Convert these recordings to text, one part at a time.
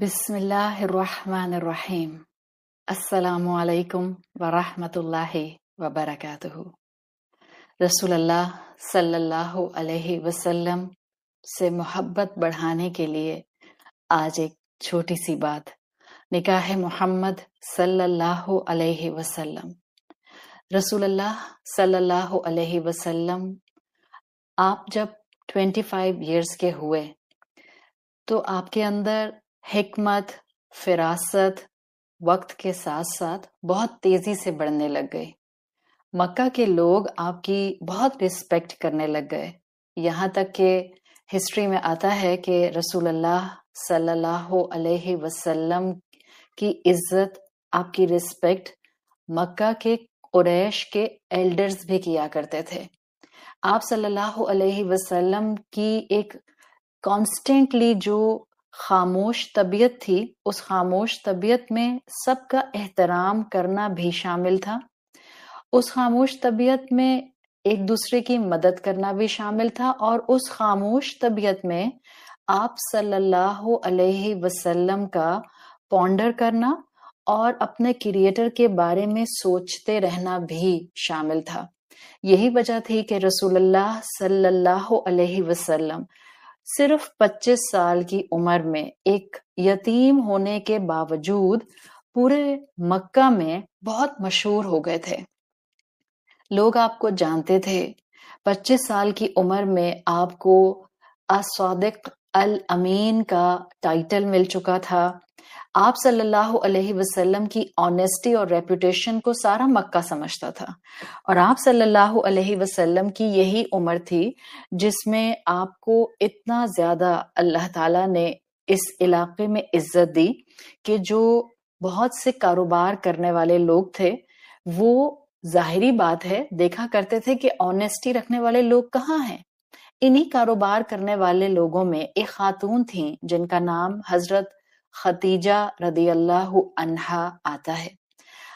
بسم اللہ الرحمن الرحیم۔ السلام علیکم ورحمۃ اللہ وبرکاتہ۔ رسول اللہ صلی اللہ علیہ وسلم سے محبت بڑھانے کے لیے آج ایک چھوٹی سی بات، نکاح محمد صلی اللہ علیہ وسلم۔ رسول اللہ صلی اللہ علیہ وسلم آپ جب 25 ایئرس کے ہوئے تو آپ کے اندر حکمت، فراست وقت کے ساتھ ساتھ بہت تیزی سے بڑھنے لگ گئی۔ مکہ کے لوگ آپ کی بہت رسپیکٹ کرنے لگ گئے، یہاں تک کہ ہسٹری میں آتا ہے کہ رسول اللہ صلی اللہ علیہ وسلم کی عزت، آپ کی رسپیکٹ مکہ کے قریش کے ایلڈرز بھی کیا کرتے تھے۔ آپ صلی اللہ علیہ وسلم کی ایک کانسٹنٹلی جو خاموش طبیعت تھی، اس خاموش طبیعت میں سب کا احترام کرنا بھی شامل تھا۔ اس خاموش طبیعت میں ایک دوسرے کی مدد کرنا بھی شامل تھا، اور اس خاموش طبیعت میں آپ صلی اللہ علیہ وسلم کا پونڈر کرنا اور اپنے کریٹر کے بارے میں سوچتے رہنا بھی شامل تھا۔ یہی وجہ تھی کہ رسول اللہ صلی اللہ علیہ وسلم صرف 25 سال کی عمر میں ایک یتیم ہونے کے باوجود پورے مکہ میں بہت مشہور ہو گئے تھے۔ لوگ آپ کو جانتے تھے۔ 25 سال کی عمر میں آپ کو الصادق الامین کا ٹائٹل مل چکا تھا۔ آپ صلی اللہ علیہ وسلم کی آنیسٹی اور ریپوٹیشن کو سارا مکہ سمجھتا تھا، اور آپ صلی اللہ علیہ وسلم کی یہی عمر تھی جس میں آپ کو اتنا زیادہ اللہ تعالیٰ نے اس علاقے میں عزت دی کہ جو بہت سے کاروبار کرنے والے لوگ تھے وہ ظاہری بات ہے دیکھا کرتے تھے کہ آنیسٹی رکھنے والے لوگ کہاں ہیں۔ انہی کاروبار کرنے والے لوگوں میں ایک خاتون تھیں جن کا نام حضرت ختیجہ رضی اللہ عنہا آتا ہے۔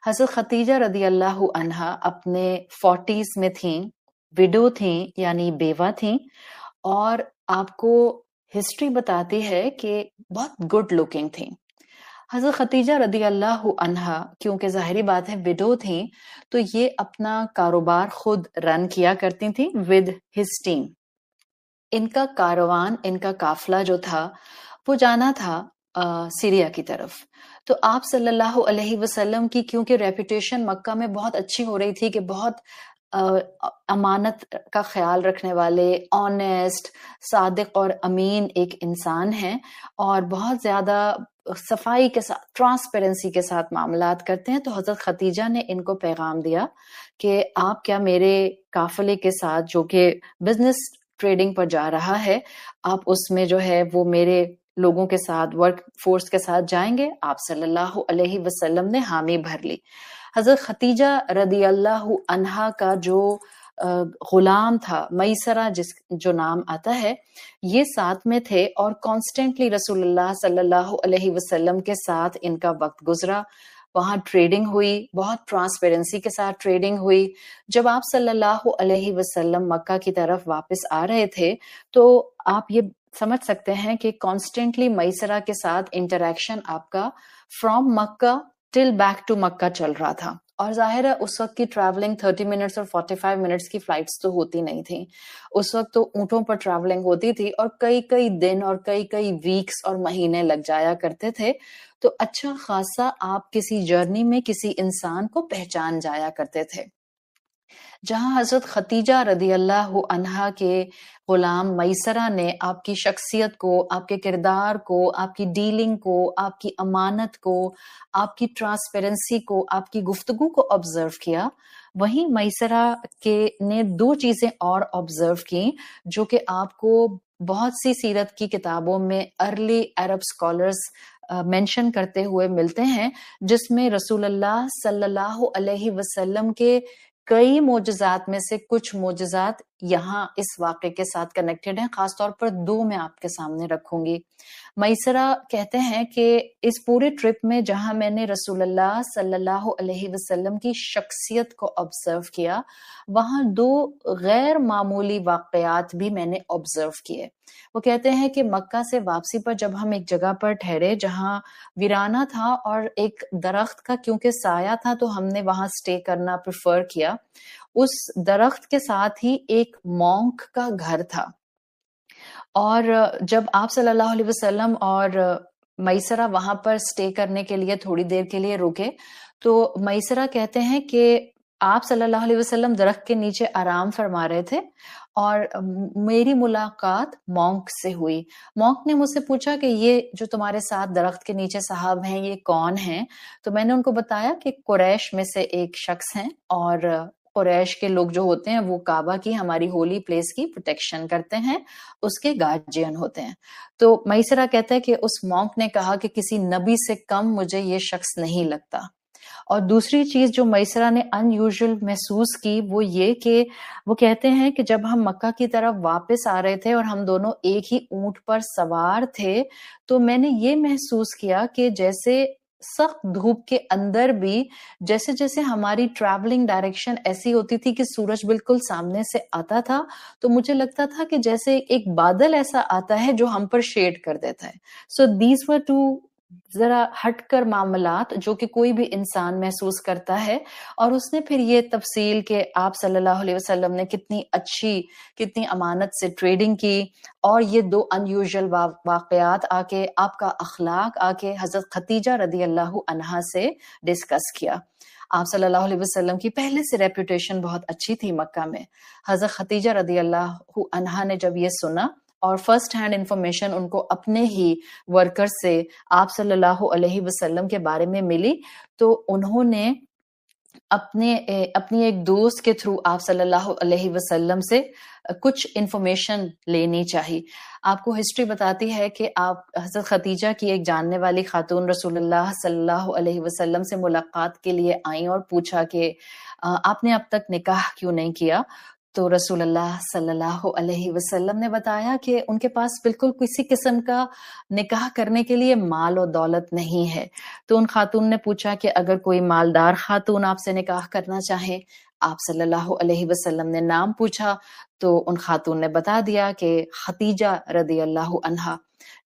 حضرت ختیجہ رضی اللہ عنہا اپنے 40s میں تھیں، ویڈو تھیں یعنی بیوہ تھیں، اور آپ کو ہسٹری بتاتی ہے کہ بہت گڈ لکنگ تھیں۔ حضرت ختیجہ رضی اللہ عنہا کیونکہ ظاہری بات ہے ویڈو تھیں تو یہ اپنا کاروبار خود رن کیا کرتی تھیں ود ہز ٹیم۔ ان کا کاروان، ان کا قافلہ جو تھا وہ جانا تھا سیریا کی طرف۔ تو آپ صلی اللہ علیہ وسلم کی کیونکہ ریپوٹیشن مکہ میں بہت اچھی ہو رہی تھی کہ بہت امانت کا خیال رکھنے والے، آنیسٹ، صادق اور امین ایک انسان ہیں، اور بہت زیادہ صفائی کے ساتھ، ٹرانسپیرنسی کے ساتھ معاملات کرتے ہیں۔ تو حضرت ختیجہ نے ان کو پیغام دیا کہ آپ کیا میرے قافلے کے ساتھ جو کہ بزنس ٹریڈنگ پر جا رہا ہے، آپ اس میں جو ہے وہ میرے لوگوں کے ساتھ، ورک فورس کے ساتھ جائیں گے؟ آپ صلی اللہ علیہ وسلم نے حامی بھر لی۔ حضرت ختیجہ رضی اللہ عنہا کا جو غلام تھا، میسرہ جو نام آتا ہے، یہ ساتھ میں تھے، اور کانسٹنٹلی رسول اللہ صلی اللہ علیہ وسلم کے ساتھ ان کا وقت گزرا۔ وہاں ٹریڈنگ ہوئی، بہت ٹرانسپیرنسی کے ساتھ ٹریڈنگ ہوئی۔ جب آپ صلی اللہ علیہ وسلم مکہ کی طرف واپس آ رہے تھے تو آپ یہ سمجھ سکتے ہیں کہ کانسٹنٹلی میسرہ کے ساتھ انٹریکشن آپ کا from Makkah till back to Makkah چل رہا تھا، اور ظاہر ہے اس وقت کی ٹریولنگ 30 منٹس اور 45 منٹس کی فلائٹس تو ہوتی نہیں تھیں۔ اس وقت تو اونٹوں پر ٹریولنگ ہوتی تھی، اور کئی دن اور کئی ویکس اور مہینے لگ جایا کرتے تھے۔ تو اچھا خاصا آپ کسی جرنی میں کسی انسان کو پہچان جایا کرتے تھے۔ جہاں حضرت ختیجہ رضی اللہ عنہا کے غلام میسرہ نے آپ کی شخصیت کو، آپ کے کردار کو، آپ کی ڈیلنگ کو، آپ کی امانت کو، آپ کی ٹرانسپیرنسی کو، آپ کی گفتگو کو آبزرو کیا، وہیں میسرہ نے 2 چیزیں اور آبزرو کی جو کہ آپ کو بہت سی سیرت کی کتابوں میں ارلی عرب اسکالرز مینشن کرتے ہوئے ملتے ہیں، جس میں رسول اللہ صلی اللہ علیہ وسلم کے کئی معجزات میں سے کچھ معجزات یہاں اس واقعے کے ساتھ کنیکٹڈ ہیں، خاص طور پر دو میں آپ کے سامنے رکھوں گی۔ میسرہ کہتے ہیں کہ اس پورے ٹرپ میں جہاں میں نے رسول اللہ صلی اللہ علیہ وسلم کی شخصیت کو آبزرو کیا، وہاں دو غیر معمولی واقعات بھی میں نے آبزرو کیے۔ وہ کہتے ہیں کہ مکہ سے واپسی پر جب ہم ایک جگہ پر ٹھہرے جہاں ویرانہ تھا اور ایک درخت کا کیونکہ سایہ تھا تو ہم نے وہاں سٹے کرنا پریفر کیا۔ اس درخت کے ساتھ ہی ایک مونک کا گھر تھا، اور جب آپ صلی اللہ علیہ وسلم اور میسرہ وہاں پر سٹے کرنے کے لیے تھوڑی دیر کے لیے رکے تو میسرہ کہتے ہیں کہ آپ صلی اللہ علیہ وسلم درخت کے نیچے آرام فرما رہے تھے اور میری ملاقات مونک سے ہوئی۔ مونک نے مجھ سے پوچھا کہ یہ جو تمہارے ساتھ درخت کے نیچے صاحب ہیں یہ کون ہیں؟ تو میں نے ان کو بتایا کہ قریش میں سے ایک شخص ہیں، اور قریش کے لوگ جو ہوتے ہیں وہ کعبہ کی، ہماری ہولی پلیس کی پروٹیکشن کرتے ہیں، اس کے گارجین ہوتے ہیں۔ تو میسرہ کہتا ہے کہ اس مونک نے کہا کہ کسی نبی سے کم مجھے یہ شخص نہیں لگتا۔ اور دوسری چیز جو میسرہ نے ان یوزول محسوس کی وہ یہ کہ وہ کہتے ہیں کہ جب ہم مکہ کی طرف واپس آ رہے تھے اور ہم دونوں ایک ہی اونٹ پر سوار تھے تو میں نے یہ محسوس کیا کہ جیسے سخت دھوپ کے اندر بھی جیسے جیسے ہماری ٹریولنگ ڈائریکشن ایسی ہوتی تھی کہ سورج بالکل سامنے سے آتا تھا تو مجھے لگتا تھا کہ جیسے ایک بادل ایسا آتا ہے جو ہم پر شیڈ کر دیتا ہے۔ سو دیز ور ٹو ذرا ہٹ کر معاملات جو کہ کوئی بھی انسان محسوس کرتا ہے، اور اس نے پھر یہ تفصیل کہ آپ صلی اللہ علیہ وسلم نے کتنی امانت سے ٹریڈنگ کی، اور یہ دو ان یوزول واقعات آ کے آپ کا اخلاق آ کے حضرت ختیجہ رضی اللہ عنہا سے ڈسکس کیا۔ آپ صلی اللہ علیہ وسلم کی پہلے سے ریپوٹیشن بہت اچھی تھی مکہ میں۔ حضرت ختیجہ رضی اللہ عنہا نے جب یہ سنا اور فرسٹ ہینڈ انفارمیشن ان کو اپنے ہی ورکر سے آپ صلی اللہ علیہ وسلم کے بارے میں ملی تو انہوں نے اپنی ایک دوست کے تھرو آپ صلی اللہ علیہ وسلم سے کچھ انفارمیشن لینی چاہی۔ آپ کو ہسٹری بتاتی ہے کہ آپ حضرت ختیجہ کی ایک جاننے والی خاتون رسول اللہ صلی اللہ علیہ وسلم سے ملاقات کے لیے آئیں اور پوچھا کہ آپ نے اب تک نکاح کیوں نہیں کیا؟ تو رسول اللہ صلی اللہ علیہ وسلم نے بتایا کہ ان کے پاس بالکل کسی قسم کا نکاح کرنے کے لیے مال و دولت نہیں ہے۔ تو ان خاتون نے پوچھا کہ اگر کوئی مالدار خاتون آپ سے نکاح کرنا چاہے؟ آپ صلی اللہ علیہ وسلم نے نام پوچھا تو ان خاتون نے بتا دیا کہ ختیجہ رضی اللہ عنہا۔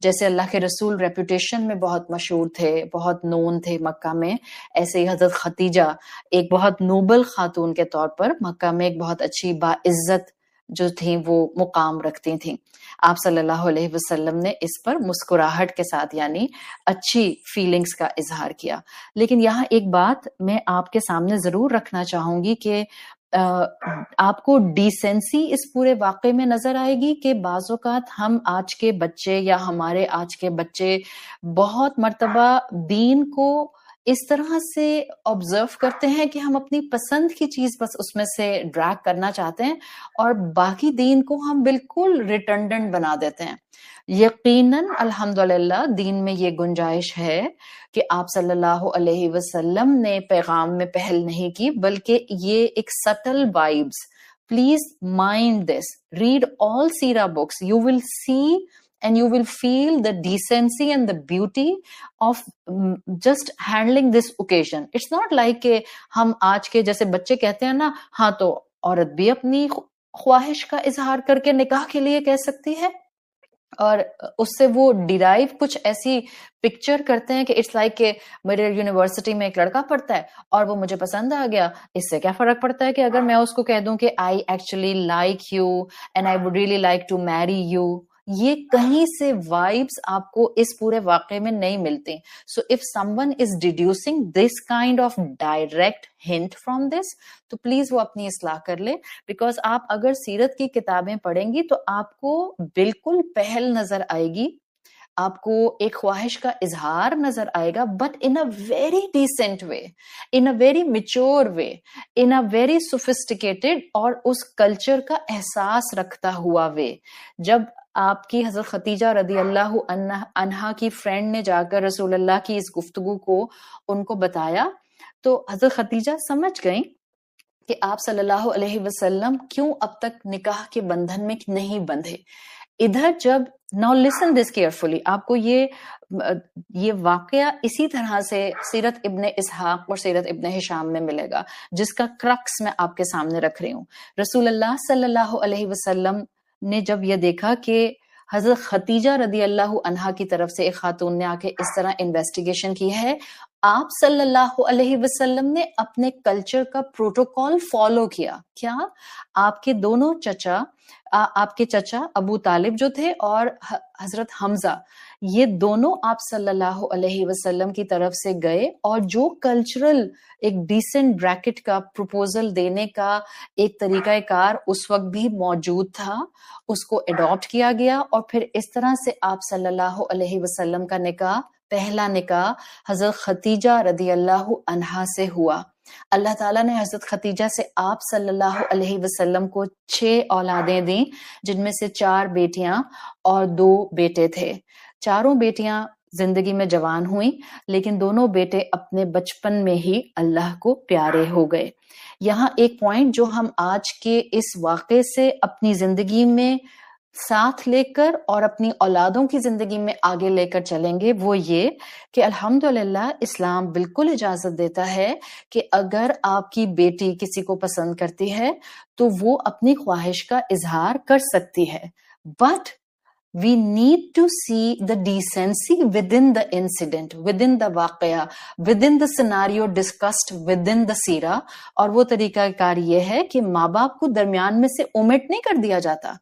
جیسے اللہ کے رسول ریپوٹیشن میں بہت مشہور تھے، بہت نون تھے مکہ میں، ایسے ہی حضرت ختیجہ ایک بہت نوبل خاتون کے طور پر مکہ میں ایک بہت اچھی باعزت جو تھیں وہ مقام رکھتی تھیں۔ آپ صلی اللہ علیہ وسلم نے اس پر مسکراہٹ کے ساتھ یعنی اچھی فیلنگز کا اظہار کیا۔ لیکن یہاں ایک بات میں آپ کے سامنے ضرور رکھنا چاہوں گی کہ آپ کو ڈیسنسی اس پورے واقعے میں نظر آئے گی کہ بعض اوقات ہم آج کے بچے یا ہمارے آج کے بچے بہت مرتبہ دین کو اس طرح سے آبزرو کرتے ہیں کہ ہم اپنی پسند کی چیز بس اس میں سے ڈریگ کرنا چاہتے ہیں اور باقی دین کو ہم بالکل ریٹنڈنٹ بنا دیتے ہیں۔ یقیناً الحمدللہ دین میں یہ گنجائش ہے کہ آپ صلی اللہ علیہ وسلم نے پیغام میں پہل نہیں کی، بلکہ یہ ایک subtle vibes. Please mind this, read all سیرہ books, you will see and you will feel the decency and the beauty of just handling this occasion. It's not like کہ ہم آج کے جیسے بچے کہتے ہیں نا ہاں تو عورت بھی اپنی خواہش کا اظہار کر کے نکاح کے لیے کہہ سکتی ہے، اور اس سے وہ ڈیرائیو کچھ ایسی پکچر کرتے ہیں کہ اٹس لائک کہ میرے یونیورسٹی میں ایک لڑکا پڑھتا ہے اور وہ مجھے پسند آ گیا، اس سے کیا فرق پڑتا ہے کہ اگر میں اس کو کہہ دوں کہ I actually like you and I would really like to marry you. یہ کہیں سے وائبس آپ کو اس پورے واقعے میں نہیں ملتی۔ So if someone is deducing this kind of direct hint from this تو پلیز وہ اپنی اصلاح کر لے، بیکاز آپ اگر سیرت کی کتابیں پڑھیں گی تو آپ کو بالکل پہل نظر آئے گی، آپ کو ایک خواہش کا اظہار نظر آئے گا، but in a very decent way, in a very mature way, in a very sophisticated اور اس کلچر کا احساس رکھتا ہوا وے۔ جب آپ کی حضرت ختیجہ رضی اللہ عنہا کی فرینڈ نے جا کر رسول اللہ کی اس گفتگو کو ان کو بتایا تو حضرت ختیجہ سمجھ گئیں کہ آپ صلی اللہ علیہ وسلم کیوں اب تک نکاح کے بندھن میں نہیں بندھے. ادھر جب ناؤ لسن دس کیئرفلی، آپ کو یہ واقعہ اسی طرح سے سیرت ابن اسحاق اور سیرت ابن ہشام میں ملے گا، جس کا کرکس میں آپ کے سامنے رکھ رہی ہوں. رسول اللہ صلی اللہ علیہ وسلم نے جب یہ دیکھا کہ حضرت ختیجہ رضی اللہ عنہا کی طرف سے ایک خاتون نے آ کے اس طرح انویسٹیگیشن کی ہے، آپ صلی اللہ علیہ وسلم نے اپنے کلچر کا پروٹوکول فالو کیا. کیا؟ آپ کے دونوں چچا، آپ کے چچا ابو طالب جو تھے اور حضرت حمزہ، یہ دونوں آپ صلی اللہ علیہ وسلم کی طرف سے گئے اور جو کلچرل ایک ڈیسنٹ بریکٹ کا پروپوزل دینے کا ایک طریقہ کار اس وقت بھی موجود تھا، اس کو اڈاپٹ کیا گیا اور پھر اس طرح سے آپ صلی اللہ علیہ وسلم کا نکاح، پہلا نکاح حضرت ختیجہ رضی اللہ عنہا سے ہوا. اللہ تعالیٰ نے حضرت ختیجہ سے آپ صلی اللہ علیہ وسلم کو 6 اولادیں دیں، جن میں سے 4 بیٹیاں اور 2 بیٹے تھے. چاروں بیٹیاں زندگی میں جوان ہوئیں، لیکن دونوں بیٹے اپنے بچپن میں ہی اللہ کو پیارے ہو گئے. یہاں ایک پوائنٹ جو ہم آج کے اس واقعے سے اپنی زندگی میں ساتھ لے کر اور اپنی اولادوں کی زندگی میں آگے لے کر چلیں گے، وہ یہ کہ الحمدللہ اسلام بالکل اجازت دیتا ہے کہ اگر آپ کی بیٹی کسی کو پسند کرتی ہے تو وہ اپنی خواہش کا اظہار کر سکتی ہے. But we need to see the decency within the incident, within the واقعہ, within the scenario discussed within the سیرہ. اور وہ طریقہ کار یہ ہے کہ ماں باپ کو درمیان میں سے اومٹ نہیں کر دیا جاتا،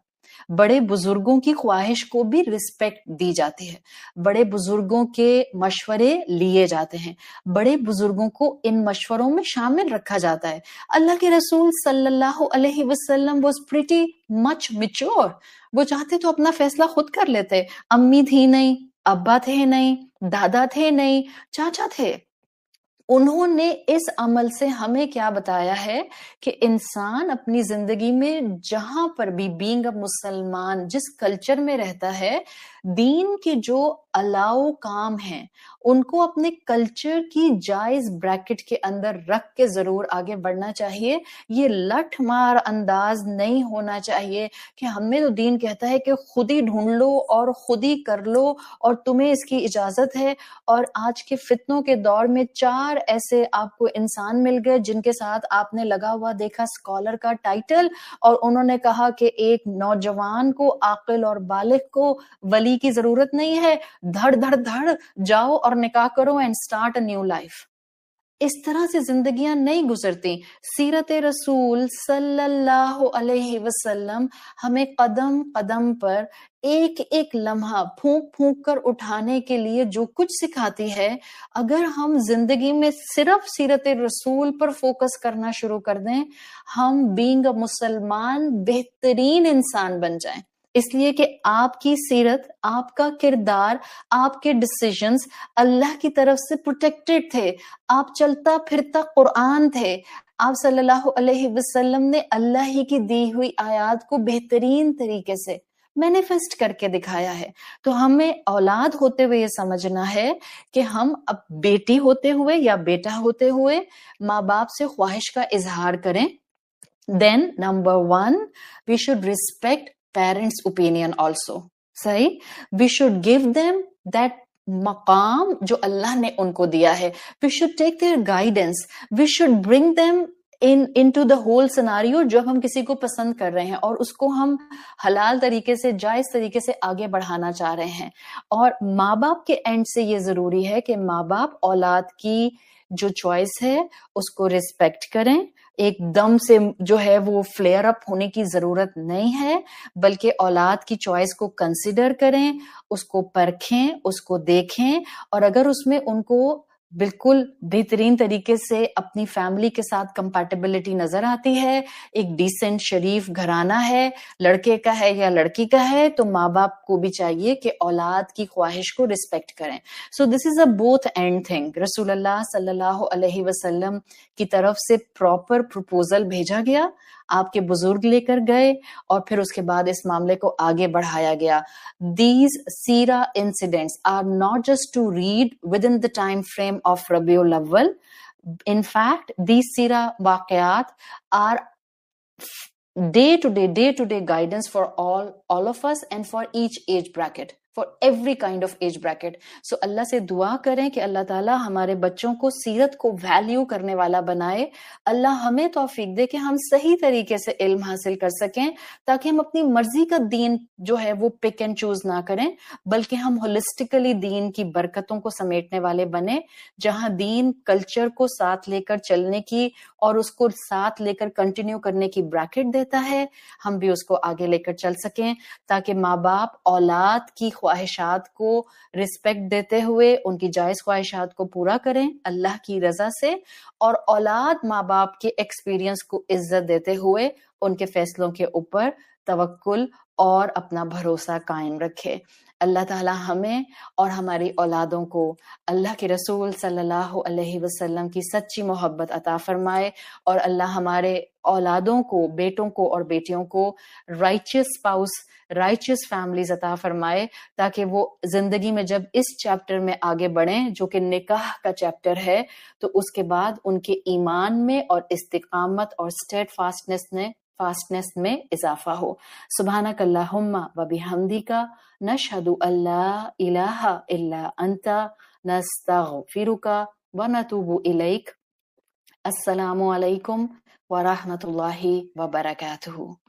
بڑے بزرگوں کی خواہش کو بھی رسپیکٹ دی جاتی ہے، بڑے بزرگوں کے مشورے لیے جاتے ہیں، بڑے بزرگوں کو ان مشوروں میں شامل رکھا جاتا ہے. اللہ کے رسول صلی اللہ علیہ وسلم واز پریٹی مچ میچور. وہ چاہتے تو اپنا فیصلہ خود کر لیتے. امی تھی نہیں، ابا تھے نہیں، دادا تھے نہیں، چاچا تھے. انہوں نے اس عمل سے ہمیں کیا بتایا ہے کہ انسان اپنی زندگی میں جہاں پر بھی بینگ اے مسلمان جس کلچر میں رہتا ہے، دین کے جو الاؤ کام ہیں ان کو اپنے کلچر کی جائز بریکٹ کے اندر رکھ کے ضرور آگے بڑھنا چاہیے. یہ لٹھ مار انداز نہیں ہونا چاہیے کہ ہمیں تو دین کہتا ہے کہ خود ہی ڈھونڈ لو اور خود ہی کر لو اور تمہیں اس کی اجازت ہے. اور آج کے فتنوں کے دور میں 4 ایسے آپ کو انسان مل گئے جن کے ساتھ آپ نے لگا ہوا دیکھا اسکالر کا ٹائٹل، اور انہوں نے کہا کہ ایک نوجوان کو، عاقل اور بالغ کو ولی کی ضرورت نہیں ہے، دھڑ دھڑ دھڑ جاؤ اور نکاح کرو and start a new life. اس طرح سے زندگیاں نہیں گزرتی. سیرت رسول صلی اللہ علیہ وسلم ہمیں قدم قدم پر ایک ایک لمحہ پھونک پھونک کر اٹھانے کے لیے جو کچھ سکھاتی ہے، اگر ہم زندگی میں صرف سیرت رسول پر فوکس کرنا شروع کر دیں، ہم بینگ اے مسلمان بہترین انسان بن جائیں. اس لیے کہ آپ کی سیرت، آپ کا کردار، آپ کے ڈیسیژنز اللہ کی طرف سے پروٹیکٹڈ تھے. آپ چلتا پھرتا قرآن تھے. آپ صلی اللہ علیہ وسلم نے اللہ ہی کی دی ہوئی آیات کو بہترین طریقے سے مینیفیسٹ کر کے دکھایا ہے. تو ہمیں اولاد ہوتے ہوئے یہ سمجھنا ہے کہ ہم اب بیٹی ہوتے ہوئے یا بیٹا ہوتے ہوئے ماں باپ سے خواہش کا اظہار کریں. Then number 1, we should respect parents' opinion also. صحیح؟ We should give them that مقام جو اللہ نے ان کو دیا ہے. We should take their guidance. We should bring them into the whole scenario جب ہم کسی کو پسند کر رہے ہیں اور اس کو ہم حلال طریقے سے، جائز طریقے سے آگے بڑھانا چاہ رہے ہیں. اور ماں باپ کے اینڈ سے یہ ضروری ہے کہ ماں باپ اولاد کی جو چوائس ہے اس کو ریسپیکٹ کریں. ایک دم سے جو ہے وہ فلیئر اپ ہونے کی ضرورت نہیں ہے، بلکہ اولاد کی چوائس کو کنسیڈر کریں، اس کو پرکھیں، اس کو دیکھیں، اور اگر اس میں ان کو بالکل بہترین طریقے سے اپنی فیملی کے ساتھ کمپیٹیبلٹی نظر آتی ہے، ایک ڈیسنٹ شریف گھرانہ ہے، لڑکے کا ہے یا لڑکی کا ہے، تو ماں باپ کو بھی چاہیے کہ اولاد کی خواہش کو رسپیکٹ کریں. سو دس از اے بوتھ اینڈ تھنگ. رسول اللہ صلی اللہ علیہ وسلم کی طرف سے پراپر پروپوزل بھیجا گیا، آپ کے بزرگ لے کر گئے، اور پھر اس کے بعد اس معاملے کو آگے بڑھایا گیا. These سیرہ incidents are not just to read within the time frame of Rabiul Awwal. In fact, these Sira Waqiyat are day to day guidance for all of us and for each age bracket, for every kind of age bracket. So اللہ سے دعا کریں کہ اللہ تعالیٰ ہمارے بچوں کو سیرت کو ویلیو کرنے والا بنائے. اللہ ہمیں توفیق دے کہ ہم صحیح طریقے سے علم حاصل کر سکیں, تاکہ ہم اپنی مرضی کا دین جو ہے وہ پک اینڈ چوز نہ کریں, بلکہ ہم ہولسٹیکلی دین کی برکتوں کو سمیٹنے والے بنے, جہاں دین کلچر کو ساتھ لے کر چلنے کی اور اس کو ساتھ لے کر کنٹینیو کرنے کی بریکٹ دیتا ہے, ہم بھی اس کو آگے لے کر چل سکیں, تاکہ ماں باپ اولاد کی خواہشات کو رسپیکٹ دیتے ہوئے ان کی جائز خواہشات کو پورا کریں اللہ کی رضا سے, اور اولاد ماں باپ کے ایکسپیرینس کو عزت دیتے ہوئے ان کے فیصلوں کے اوپر توکل اور اپنا بھروسہ قائم رکھے. اللہ تعالی ہمیں اور ہماری اولادوں کو اللہ کے رسول صلی اللہ علیہ وسلم کی سچی محبت عطا فرمائے, اور اللہ ہمارے اولادوں کو, بیٹوں کو اور بیٹیوں کو رائچس اسپاؤس, رائچس فیملیز عطا فرمائے, تاکہ وہ زندگی میں جب اس چیپٹر میں آگے بڑھیں جو کہ نکاح کا چیپٹر ہے, تو اس کے بعد ان کے ایمان میں اور استقامت اور اسٹیڈ فاسٹنس میں اضافہ ہو. سبحانک اللہم و بحمدک نشہد ان لا الہ الا انت نستغفرک و نتوب الیک. السلام علیکم ورحمۃ اللہ وبرکاتہ.